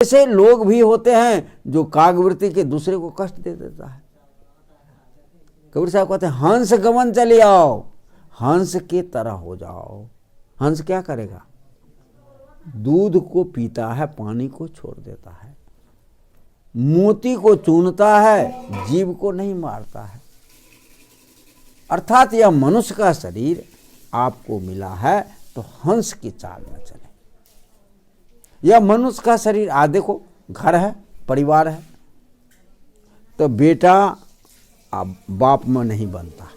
ऐसे लोग भी होते हैं जो कागवृत्ति के दूसरे को कष्ट दे देता है। कबीर साहब कहते हैं हंस गमन चले आओ, हंस के तरह हो जाओ। हंस क्या करेगा? दूध को पीता है, पानी को छोड़ देता है, मोती को चूनता है, जीव को नहीं मारता है। अर्थात यह मनुष्य का शरीर आपको मिला है तो हंस की चाल में चले। यह मनुष्य का शरीर आज देखो, घर है, परिवार है, तो बेटा अब बाप में नहीं बनता,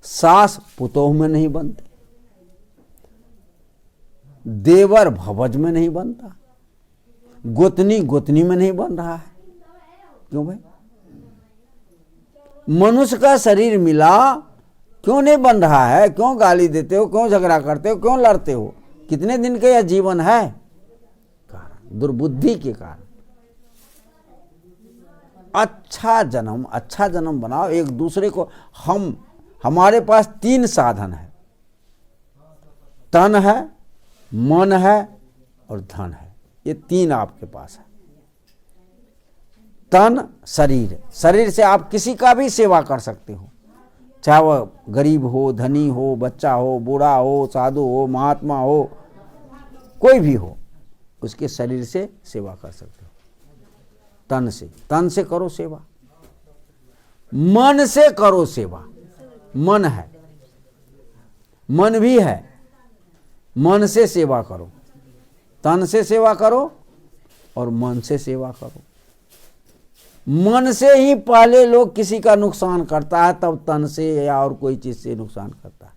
सास पुतोह में नहीं बनती, देवर भवज में नहीं बनता, गोतनी गोतनी में नहीं बन रहा है। क्यों भाई? मनुष्य का शरीर मिला, क्यों नहीं बन रहा है? क्यों गाली देते हो? क्यों झगड़ा करते हो? क्यों लड़ते हो? कितने दिन का यह जीवन है? कारण दुर्बुद्धि के कारण। अच्छा जन्म बनाओ एक दूसरे को। हमारे पास 3 साधन है, तन है, मन है और धन है। ये 3 आपके पास है। तन शरीर से आप किसी का भी सेवा कर सकते हो, चाहे वह गरीब हो, धनी हो, बच्चा हो, बूढ़ा हो, साधु हो, महात्मा हो, कोई भी हो, उसके शरीर से सेवा कर सकते हो। तन से करो सेवा, मन से करो सेवा। मन है, मन भी है, मन से सेवा करो, तन से सेवा करो और मन से सेवा करो। मन से ही पहले लोग किसी का नुकसान करता है, तब तन से या और कोई चीज से नुकसान करता है।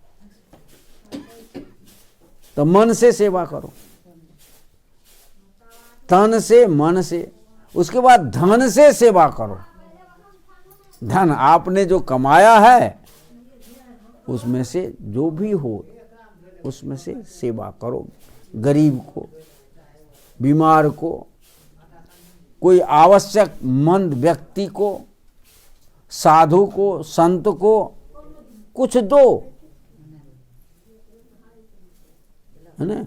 तो मन से सेवा करो, तन से, मन से। उसके बाद धन से सेवा करो। धन आपने जो कमाया है उसमें से जो भी हो उसमें से सेवा करो। गरीब को, बीमार को, कोई आवश्यक मंद व्यक्ति को, साधु को, संत को कुछ दो, है ना?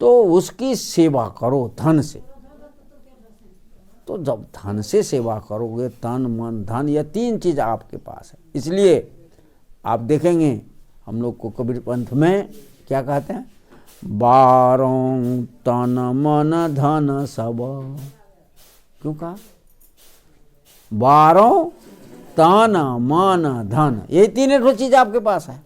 तो उसकी सेवा करो धन से। तो जब धन से सेवा करोगे, तन मन धन, यह 3 चीज आपके पास है। इसलिए आप देखेंगे हम लोग को कबीर पंथ में क्या कहते हैं? 12 तन मन धन सब। क्यों कहा? 12 तन मन धन, ये 3 चीज आपके पास है।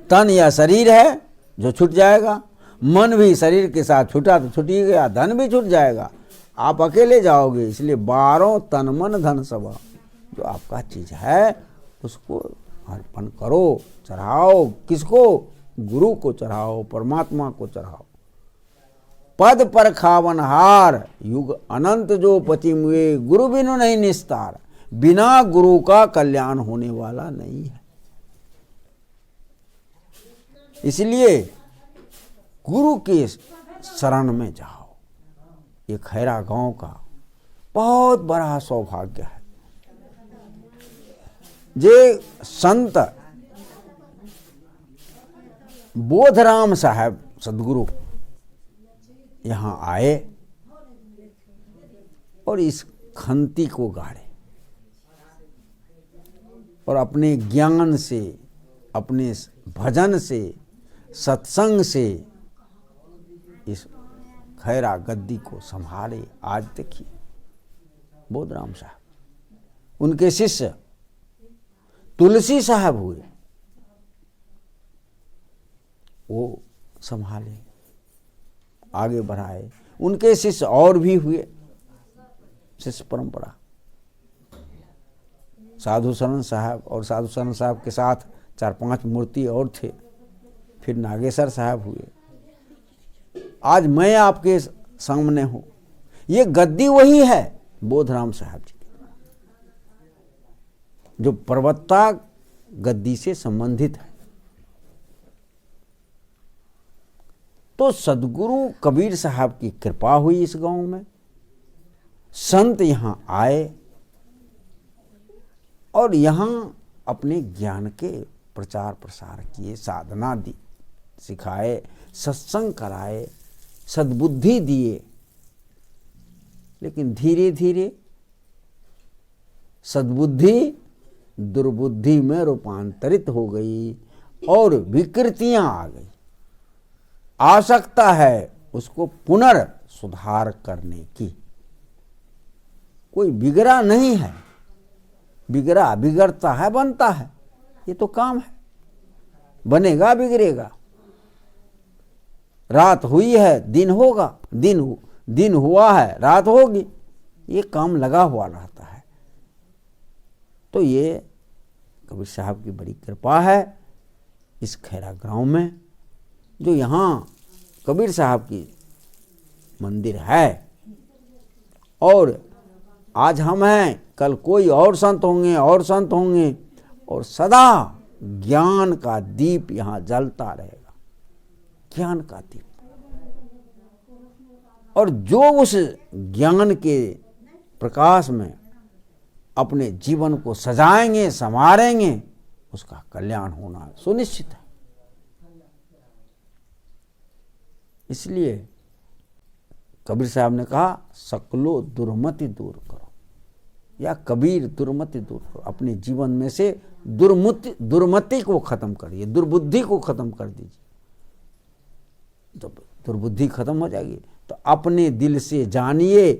तन या शरीर है जो छूट जाएगा, मन भी शरीर के साथ छूटा तो छूट ही गया, धन भी छूट जाएगा, आप अकेले जाओगे। इसलिए 12 तन मन धन सब, जो आपका चीज है उसको अर्पण करो, चढ़ाओ। किसको? गुरु को चढ़ाओ, परमात्मा को चढ़ाओ। पद पर खावन हार, युग अनंत जो पति मुए, गुरु बिनु नहीं निस्तार। बिना गुरु का कल्याण होने वाला नहीं है। इसलिए गुरु के शरण में जाओ। ये खैरा गांव का बहुत बड़ा सौभाग्य है। जे संत बोधराम साहब सदगुरु यहां आए और इस खंती को गाड़े और अपने ज्ञान से, अपने भजन से, सत्संग से इस खैरा गद्दी को संभाले। आज देखिए बोधराम साहब, उनके शिष्य तुलसी साहब हुए, वो संभाले, आगे बढ़ाए। उनके शिष्य और भी हुए, शिष्य परंपरा। साधु शरण साहब, और साधु शरण साहब के साथ 4-5 मूर्ति और थे। फिर नागेश्वर साहब हुए। आज मैं आपके सामने हूं। ये गद्दी वही है बोधराम साहब जी, जो प्रवक्ता गद्दी से संबंधित है। तो सदगुरु कबीर साहब की कृपा हुई इस गांव में, संत यहां आए और यहां अपने ज्ञान के प्रचार प्रसार किए, साधना दी, सिखाए, सत्संग कराए, सद्बुद्धि दिए, लेकिन धीरे धीरे सद्बुद्धि दुर्बुद्धि में रूपांतरित हो गई और विकृतियां आ गई। आवश्यकता है उसको पुनर्सुधार करने की। कोई बिगड़ा नहीं है, बिगड़ता है, बनता है, ये तो काम है, बनेगा बिगड़ेगा। रात हुई है दिन होगा, दिन हुआ है रात होगी, ये काम लगा हुआ रहता है। तो ये कबीर साहब की बड़ी कृपा है इस खैरा गांव में, जो यहाँ कबीर साहब की मंदिर है। और आज हम हैं, कल कोई और संत होंगे और सदा ज्ञान का दीप यहाँ जलता रहेगा, ज्ञान का दीप। और जो उस ज्ञान के प्रकाश में अपने जीवन को सजाएंगे, संवारेंगे, उसका कल्याण होना सुनिश्चित है। इसलिए कबीर साहब ने कहा, सकलो दुर्मति दूर करो, या कबीर दुर्मति दूर करो। अपने जीवन में से दुर्मति को खत्म करिए, दुर्बुद्धि को खत्म कर दीजिए। जब दुर्बुद्धि खत्म हो जाएगी तो अपने दिल से जानिए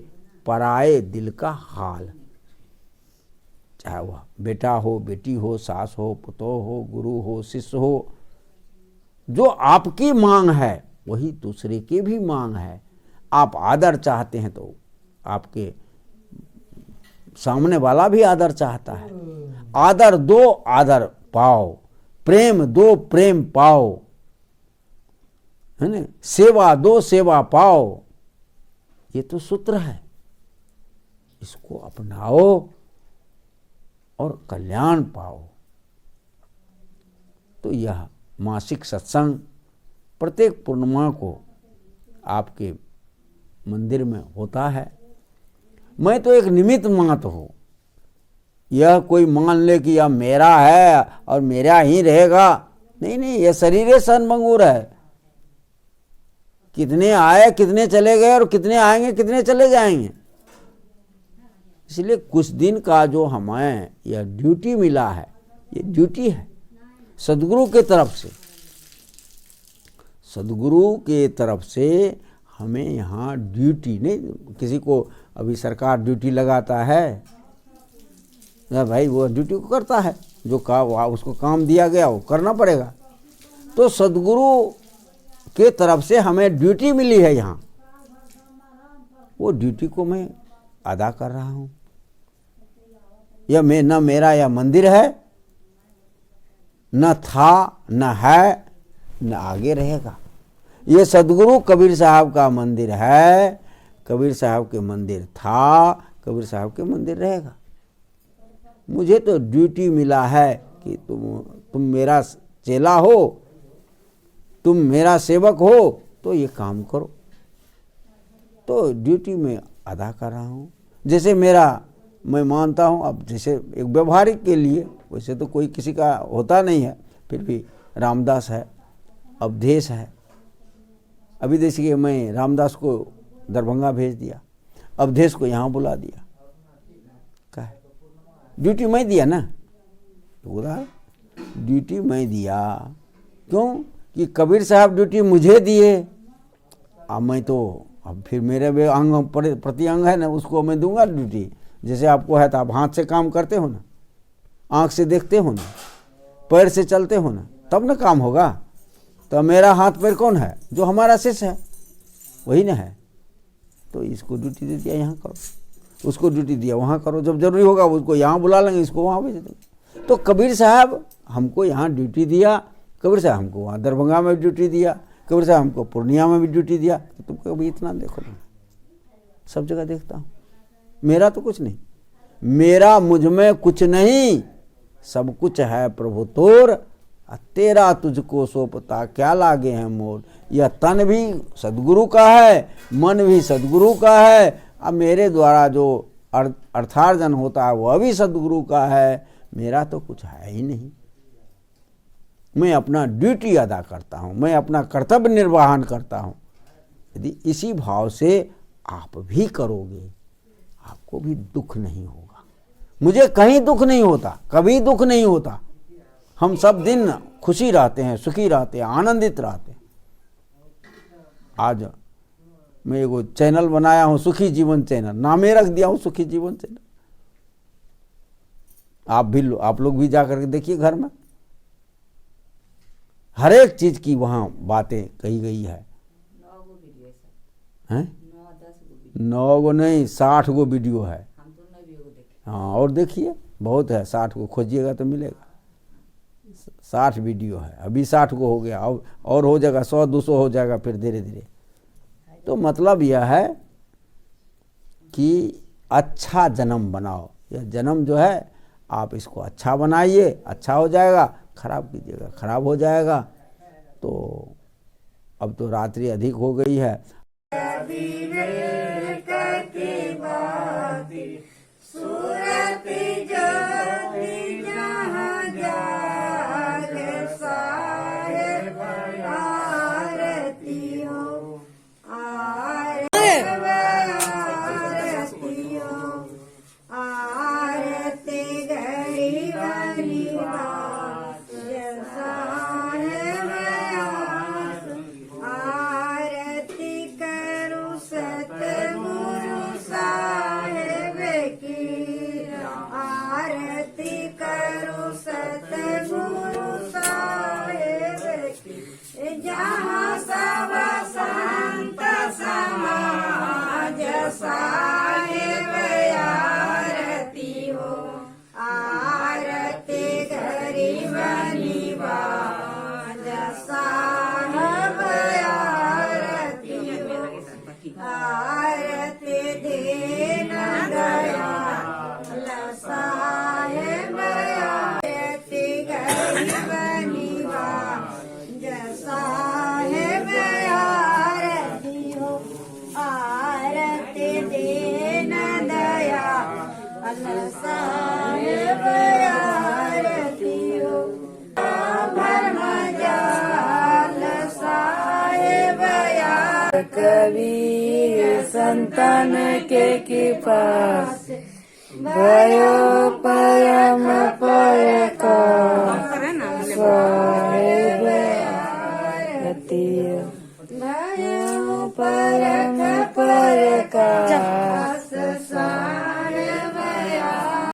पराए दिल का हाल। चाहे वह बेटा हो, बेटी हो, सास हो, पुतोह हो, गुरु हो, शिष्य हो, जो आपकी मांग है वही दूसरे की भी मांग है। आप आदर चाहते हैं तो आपके सामने वाला भी आदर चाहता है। आदर दो, आदर पाओ, प्रेम दो, प्रेम पाओ, है ना, सेवा दो, सेवा पाओ। ये तो सूत्र है, इसको अपनाओ और कल्याण पाओ। तो यह मासिक सत्संग प्रत्येक पूर्णिमा को आपके मंदिर में होता है। मैं तो एक निमित्त मात्र हूँ। यह कोई मान ले कि यह मेरा है और मेरा ही रहेगा, नहीं, यह शरीर सन्मंगूर है। कितने आए, कितने चले गए, और कितने आएंगे, कितने चले जाएंगे। इसलिए कुछ दिन का जो हमें यह ड्यूटी मिला है, ये ड्यूटी है सदगुरु के तरफ से। सदगुरु के तरफ से हमें यहाँ ड्यूटी नहीं, किसी को अभी सरकार ड्यूटी लगाता है ना भाई, वो ड्यूटी को करता है, जो काम उसको काम दिया गया वो करना पड़ेगा। तो सदगुरु के तरफ से हमें ड्यूटी मिली है यहाँ, वो ड्यूटी को मैं अदा कर रहा हूँ। यह मैं न मेरा यह मंदिर है, न था, न है, न आगे रहेगा। ये सदगुरु कबीर साहब का मंदिर है, कबीर साहब के मंदिर था, कबीर साहब के मंदिर रहेगा। मुझे तो ड्यूटी मिला है कि तुम मेरा चेला हो, तुम मेरा सेवक हो, तो ये काम करो। तो ड्यूटी में अदा कर रहा हूँ। जैसे मैं मानता हूँ, अब जैसे एक व्यवहारिक के लिए, वैसे तो कोई किसी का होता नहीं है, फिर भी रामदास है, अवधेश है। अभी देखिए, मैं रामदास को दरभंगा भेज दिया, अवधेश को यहाँ बुला दिया। क्या है, ड्यूटी मैं दिया ना, ड्यूटी मैं दिया। क्यों कि कबीर साहब ड्यूटी मुझे दिए, अब मैं तो अब फिर मेरे भी अंग प्रति अंग है ना, उसको मैं दूंगा ड्यूटी। जैसे आपको है तो आप हाथ से काम करते हो ना, आँख से देखते हो ना, पैर से चलते हो ना, तब ना काम होगा। तो मेरा हाथ पैर कौन है? जो हमारा शिष्य है वही ना है। तो इसको ड्यूटी दे दिया यहाँ करो, उसको ड्यूटी दिया वहाँ करो, जब जरूरी होगा उसको यहाँ बुला लेंगे, इसको वहाँ भेज देंगे। तो कबीर साहब हमको यहाँ ड्यूटी दिया, कबीर साहब हमको वहाँ दरभंगा में भी ड्यूटी दिया, कबीर साहब हमको पूर्णिया में भी ड्यूटी दिया। तो तुम कभी इतना देखो ना, सब जगह देखता हूँ। मेरा तो कुछ नहीं, मेरा मुझ में कुछ नहीं, सब कुछ है प्रभु तोर, तेरा तुझको सौंपता क्या लागे है मोर। यह तन भी सदगुरु का है, मन भी सदगुरु का है। अब मेरे द्वारा जो अर्थार्जन होता है वह भी सदगुरु का है, मेरा तो कुछ है ही नहीं। मैं अपना ड्यूटी अदा करता हूँ, मैं अपना कर्तव्य निर्वहन करता हूँ। यदि इसी भाव से आप भी करोगे, आपको भी दुख नहीं होगा। मुझे कहीं दुख नहीं होता, कभी दुख नहीं होता। हम सब दिन खुशी रहते हैं, सुखी रहते हैं, आनंदित रहते हैं। आज मैं एगो चैनल बनाया हूं, सुखी जीवन चैनल, नामे रख दिया हूं सुखी जीवन चैनल। आप लोग भी जाकर के देखिए, घर में हर एक चीज की वहां बातें कही गई है। 9 गो नहीं, 60 गो वीडियो है। हाँ, और देखिए, बहुत है, 60 गो खोजिएगा तो मिलेगा। 60 वीडियो है, अभी 60 गो हो गया, और हो जाएगा 100-200 हो जाएगा फिर धीरे धीरे। तो मतलब यह है कि अच्छा जन्म बनाओ। यह जन्म जो है आप इसको अच्छा बनाइए, अच्छा हो जाएगा। खराब कीजिएगा, खराब हो जाएगा। तो अब तो रात्रि अधिक हो गई है। कबीर संतन के कृपा भयो परम पर